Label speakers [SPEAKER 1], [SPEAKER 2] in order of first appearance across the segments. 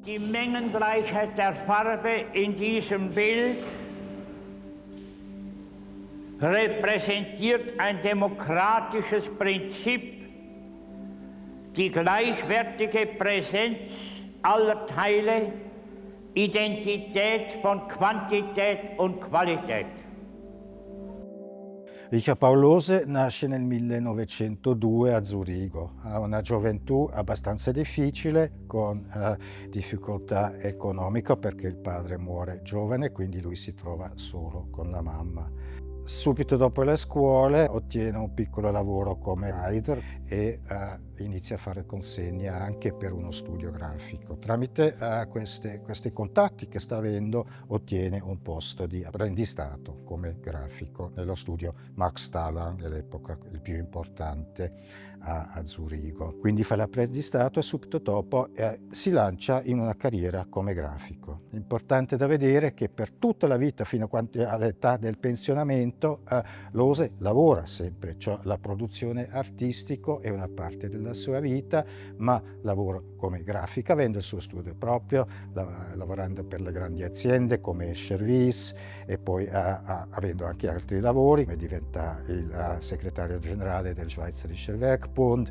[SPEAKER 1] Die Mengengleichheit der Farbe in diesem Bild repräsentiert ein demokratisches Prinzip, die gleichwertige Präsenz aller Teile, Identität von Quantität und Qualität.
[SPEAKER 2] Richard Paul Lohse nasce nel 1902 a Zurigo, ha una gioventù abbastanza difficile con difficoltà economiche perché il padre muore giovane, quindi lui si trova solo con la mamma. Subito dopo le scuole ottiene un piccolo lavoro come rider e inizia a fare consegne anche per uno studio grafico. Tramite questi contatti che sta avendo ottiene un posto di apprendistato come grafico nello studio Max Thaler, dell'epoca il più importante a Zurigo. Quindi fa l'apprendistato e subito dopo si lancia in una carriera come grafico. Importante da vedere che per tutta la vita, fino all'età del pensionamento, Lohse lavora sempre, cioè la produzione artistica è una parte della sua vita, ma lavora come grafica, avendo il suo studio proprio, lavorando per le grandi aziende come Escher-Wyss e poi avendo anche altri lavori, diventa il segretario generale del Schweizerischer Werkbund,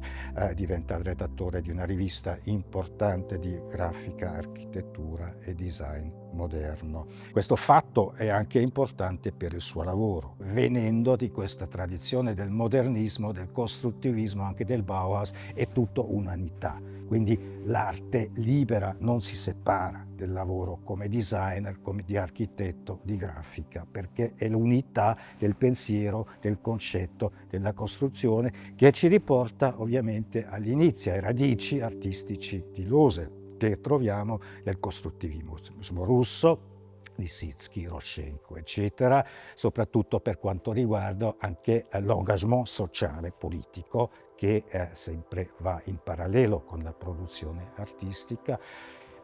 [SPEAKER 2] diventa il redattore di una rivista importante di grafica, architettura e design moderno. Questo fatto è anche importante per il suo lavoro, venendo di questa tradizione del modernismo, del costruttivismo, anche del Bauhaus, è tutto un'unità. Quindi l'arte libera non si separa del lavoro come designer, come di architetto, di grafica, perché è l'unità del pensiero, del concetto, della costruzione che ci riporta ovviamente agli inizi, ai radici artistici di Lohse, che troviamo nel costruttivismo russo, Lissitzky, Rodchenko, eccetera, soprattutto per quanto riguarda anche l'engagement sociale politico che sempre va in parallelo con la produzione artistica.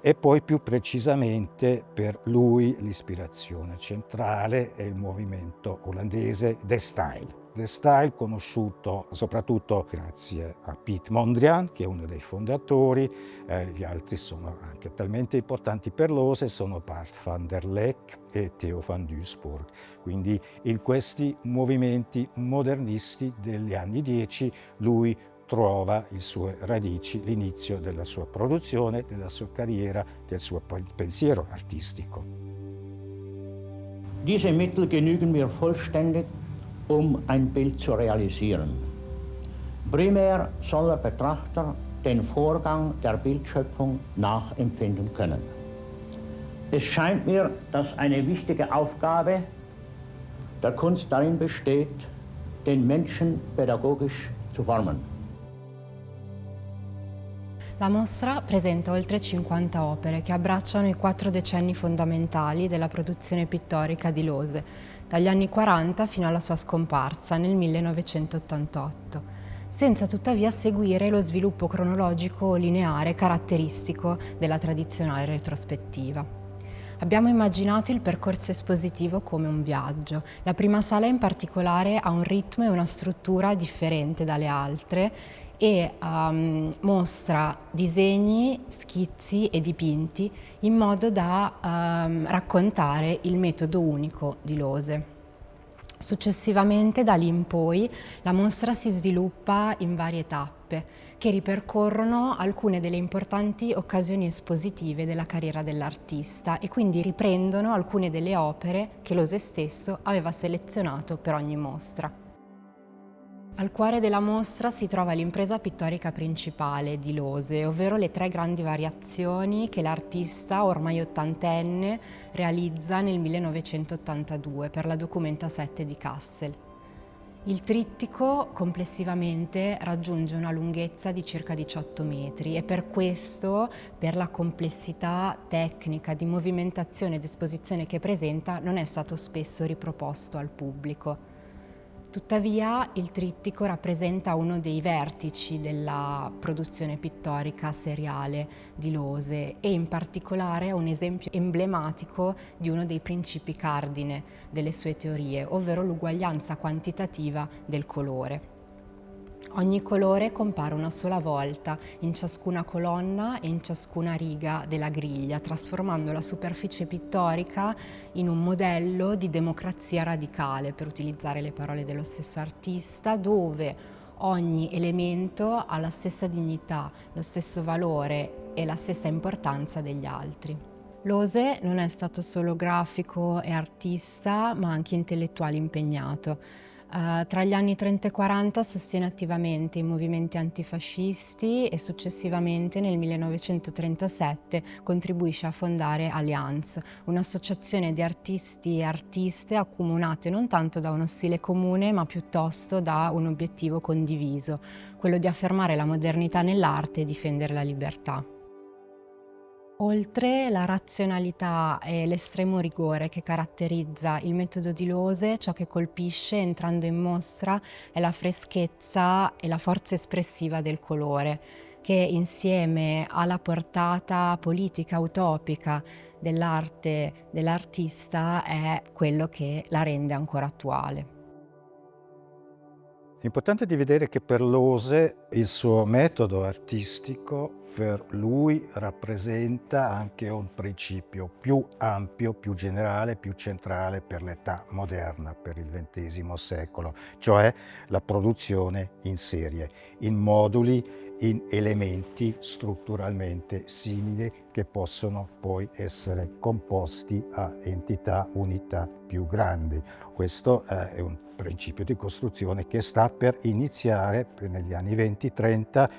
[SPEAKER 2] E poi più precisamente per lui l'ispirazione centrale è il movimento olandese The Style. The Style conosciuto soprattutto grazie a Piet Mondrian, che è uno dei fondatori, gli altri sono anche talmente importanti per Lohse, sono Bart van der Leck e Theo van Doesburg. Quindi in questi movimenti modernisti degli anni 10 lui trova le sue radici, l'inizio della sua produzione, della sua carriera, del suo pensiero artistico.
[SPEAKER 1] Diese Mittel genügen mir vollständig, ein Bild zu realisieren. Primär soll der Betrachter den Vorgang der Bildschöpfung nachempfinden können. Es scheint mir, dass eine wichtige Aufgabe der Kunst darin besteht, den Menschen pädagogisch zu formen.
[SPEAKER 3] La mostra presenta oltre 50 opere che abbracciano i 4 decenni fondamentali della produzione pittorica di Lohse, dagli anni 40 fino alla sua scomparsa nel 1988, senza tuttavia seguire lo sviluppo cronologico lineare caratteristico della tradizionale retrospettiva. Abbiamo immaginato il percorso espositivo come un viaggio. La prima sala in particolare ha un ritmo e una struttura differente dalle altre e mostra disegni, schizzi e dipinti in modo da raccontare il metodo unico di Lohse. Successivamente, da lì in poi, la mostra si sviluppa in varie tappe che ripercorrono alcune delle importanti occasioni espositive della carriera dell'artista e quindi riprendono alcune delle opere che Lohse stesso aveva selezionato per ogni mostra. Al cuore della mostra si trova l'impresa pittorica principale di Lohse, ovvero le 3 grandi variazioni che l'artista, ormai ottantenne, realizza nel 1982 per la Documenta 7 di Kassel. Il trittico complessivamente raggiunge una lunghezza di circa 18 metri e per questo, per la complessità tecnica di movimentazione ed esposizione che presenta, non è stato spesso riproposto al pubblico. Tuttavia, il trittico rappresenta uno dei vertici della produzione pittorica seriale di Lohse e in particolare è un esempio emblematico di uno dei principi cardine delle sue teorie, ovvero l'uguaglianza quantitativa del colore. Ogni colore compare una sola volta in ciascuna colonna e in ciascuna riga della griglia, trasformando la superficie pittorica in un modello di democrazia radicale, per utilizzare le parole dello stesso artista, dove ogni elemento ha la stessa dignità, lo stesso valore e la stessa importanza degli altri. Lose non è stato solo grafico e artista, ma anche intellettuale impegnato. Tra gli anni 30 e 40 sostiene attivamente i movimenti antifascisti e successivamente nel 1937 contribuisce a fondare Allianz, un'associazione di artisti e artiste accomunate non tanto da uno stile comune ma piuttosto da un obiettivo condiviso, quello di affermare la modernità nell'arte e difendere la libertà. Oltre la razionalità e l'estremo rigore che caratterizza il metodo di Lose, ciò che colpisce entrando in mostra è la freschezza e la forza espressiva del colore, che insieme alla portata politica utopica dell'arte dell'artista è quello che la rende ancora attuale.
[SPEAKER 2] È importante di vedere che per Lose il suo metodo artistico per lui rappresenta anche un principio più ampio, più generale, più centrale per l'età moderna, per il XX secolo, cioè la produzione in serie, in moduli, in elementi strutturalmente simili che possono poi essere composti a entità, unità più grandi. Questo è un principio di costruzione che sta per iniziare negli anni 20-30,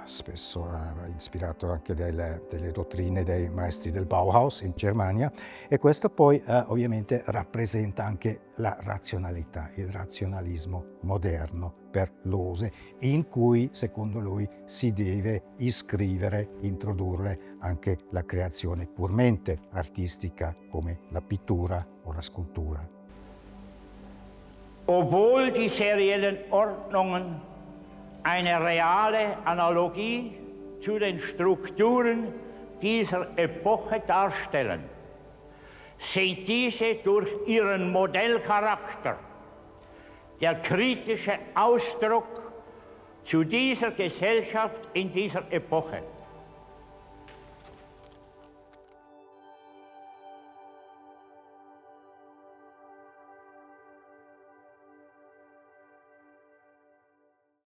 [SPEAKER 2] spesso ispirato anche delle dottrine dei maestri del Bauhaus in Germania, e questo poi ovviamente rappresenta anche la razionalità, il razionalismo moderno per Lose, in cui secondo lui si deve iscrivere, introdurre anche la creazione puramente artistica come la pittura o la scultura.
[SPEAKER 1] Obwohl die seriellen Ordnungen eine reale Analogie zu den Strukturen dieser Epoche darstellen, sind diese durch ihren Modellcharakter der kritische Ausdruck zu dieser Gesellschaft in dieser Epoche.